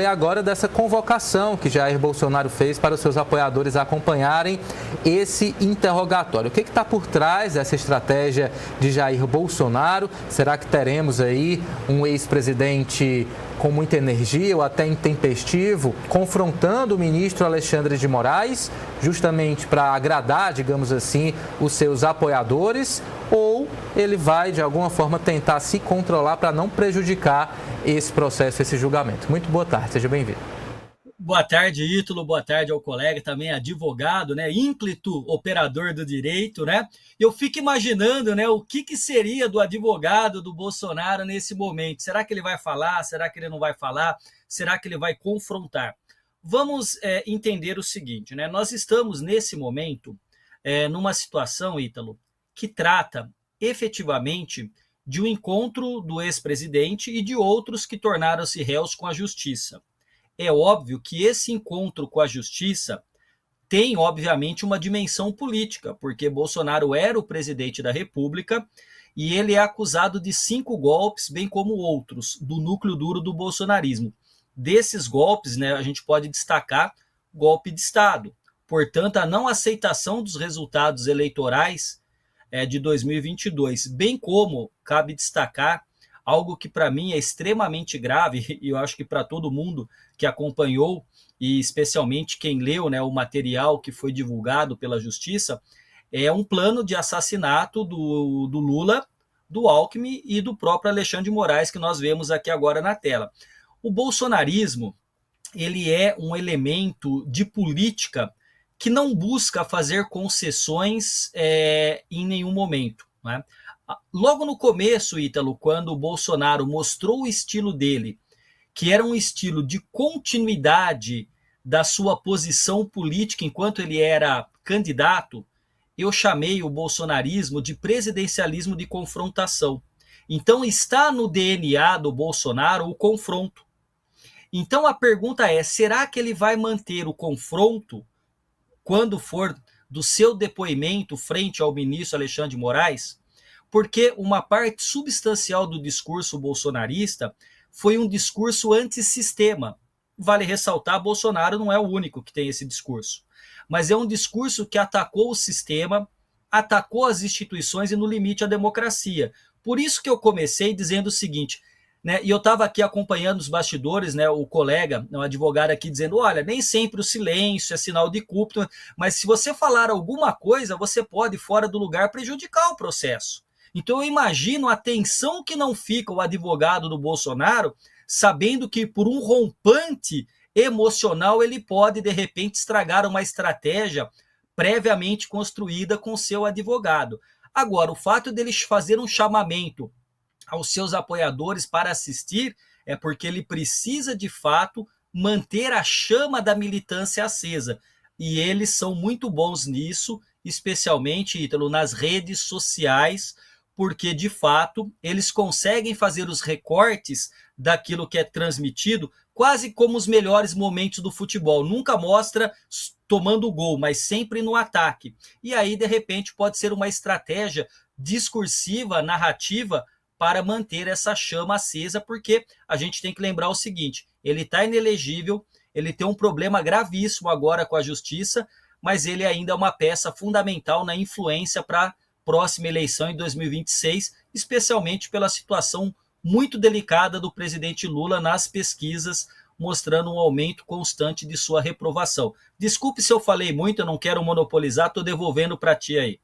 E agora dessa convocação que Jair Bolsonaro fez para os seus apoiadores acompanharem esse interrogatório. O que está por trás dessa estratégia de Jair Bolsonaro? Será que teremos aí um ex-presidente com muita energia ou até intempestivo, confrontando o ministro Alexandre de Moraes, justamente para agradar, digamos assim, os seus apoiadores? Ou ele vai, de alguma forma, tentar se controlar para não prejudicar esse processo, esse julgamento? Muito boa tarde, seja bem-vindo. Boa tarde, Ítalo, boa tarde ao colega, também advogado, né, ínclito operador do direito, né? Eu fico imaginando, né, o que seria do advogado do Bolsonaro nesse momento. Será que ele vai falar? Será que ele não vai falar? Será que ele vai confrontar? Vamos entender o seguinte, né? Nós estamos nesse momento numa situação, Ítalo, que trata efetivamente de um encontro do ex-presidente e de outros que tornaram-se réus com a justiça. É óbvio que esse encontro com a justiça tem, obviamente, uma dimensão política, porque Bolsonaro era o presidente da República e ele é acusado de 5 golpes, bem como outros, do núcleo duro do bolsonarismo. Desses golpes, né, a gente pode destacar golpe de Estado. Portanto, a não aceitação dos resultados eleitorais de 2022, bem como cabe destacar algo que para mim é extremamente grave, e eu acho que para todo mundo que acompanhou, e especialmente quem leu, né, o material que foi divulgado pela Justiça, é um plano de assassinato do Lula, do Alckmin e do próprio Alexandre de Moraes, que nós vemos aqui agora na tela. O bolsonarismo, ele é um elemento de política que não busca fazer concessões em nenhum momento, né? Logo no começo, Ítalo, quando o Bolsonaro mostrou o estilo dele, que era um estilo de continuidade da sua posição política enquanto ele era candidato, eu chamei o bolsonarismo de presidencialismo de confrontação. Então está no DNA do Bolsonaro o confronto. Então a pergunta é, será que ele vai manter o confronto quando for do seu depoimento frente ao ministro Alexandre de Moraes? Porque uma parte substancial do discurso bolsonarista foi um discurso antissistema. Vale ressaltar, Bolsonaro não é o único que tem esse discurso, mas é um discurso que atacou o sistema, atacou as instituições e, no limite, a democracia. Por isso que eu comecei dizendo o seguinte, né, e eu estava aqui acompanhando os bastidores, né, o colega, um advogado aqui dizendo, olha, nem sempre o silêncio é sinal de culpa, mas se você falar alguma coisa, você pode, fora do lugar, prejudicar o processo. Então eu imagino a tensão que não fica o advogado do Bolsonaro, sabendo que por um rompante emocional ele pode, de repente, estragar uma estratégia previamente construída com seu advogado. Agora, o fato deles fazer um chamamento aos seus apoiadores para assistir é porque ele precisa, de fato, manter a chama da militância acesa. E eles são muito bons nisso, especialmente, Ítalo, nas redes sociais, porque, de fato, eles conseguem fazer os recortes daquilo que é transmitido quase como os melhores momentos do futebol. Nunca mostra tomando o gol, mas sempre no ataque. E aí, de repente, pode ser uma estratégia discursiva, narrativa, para manter essa chama acesa, porque a gente tem que lembrar o seguinte, ele está inelegível, ele tem um problema gravíssimo agora com a justiça, mas ele ainda é uma peça fundamental na influência para a próxima eleição em 2026, especialmente pela situação muito delicada do presidente Lula nas pesquisas, mostrando um aumento constante de sua reprovação. Desculpe se eu falei muito, eu não quero monopolizar, estou devolvendo para ti aí.